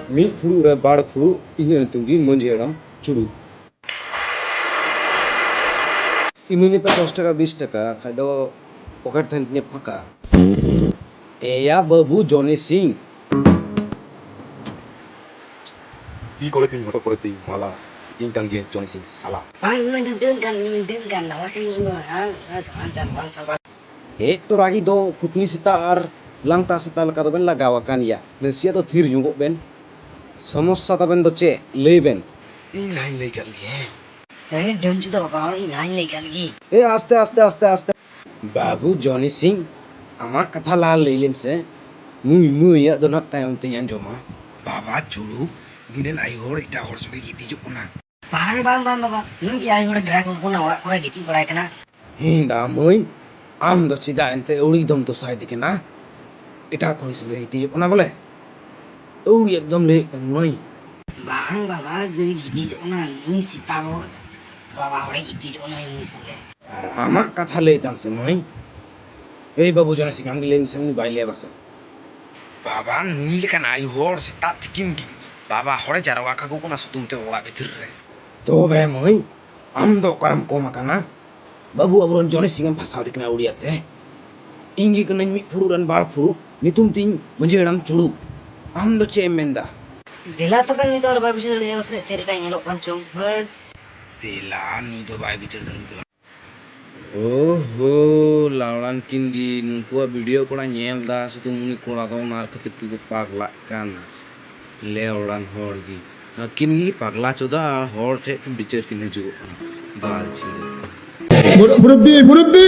Mi flu ra bar flu ini tunggi menjeram churu. Ini pa 10 টাকা 20 টাকা খাইdo pocket থেকে ফাঁকা এয়া বাবু জনি সিং কি করে তুই হঠাৎ করে তুই মালা ইনকাম গিয়ে জনি সিং সালা he to ragi do putni sita ar langta sita laka do ben lagawakan ya nesia to thir nyugo ben সমস্যা তবেন তো চে লইবেন এই লাইন লাই গেল গে এ আস্তে আস্তে আস্তে আস্তে বাবু জনি সিং আমার কথা লাল লইলেন সে মুই ya do not tayo tiyan joma বাবা চুড়ু গিনেন আই হর এটা হর সঙ্গে গীতি যুগ না hinda moi am do chida ente uri dom to sai dike na এটা কইছিল ইতি কোনা বলে ওই একদম লে মই আমার কথা লইতাম সে মই এই বাবু জনি সিং আমি লেন সে বাইলে বাসে বাবা নুই লেখান আই হর সে তা থিকিম কি বাবা হরে যারা ওয়াকা কো কোনা সুতুমতে ওয়া ভিতর রে তবে মই আম do karam koma kana babu abron joni singa phasa dikna uriyate ingi kana mi fururan bar furu nitum ting menjeram chulu am do chemenda দিলা নুই তো বাই বিচার দিলা oho laulan kindi numpua video kora nyel da sutu muni kora do nar ketitu pagla kan leulan horgi kini pagla choda hor the bicer kini jugo bal chile मुरब्बी मुरब्बी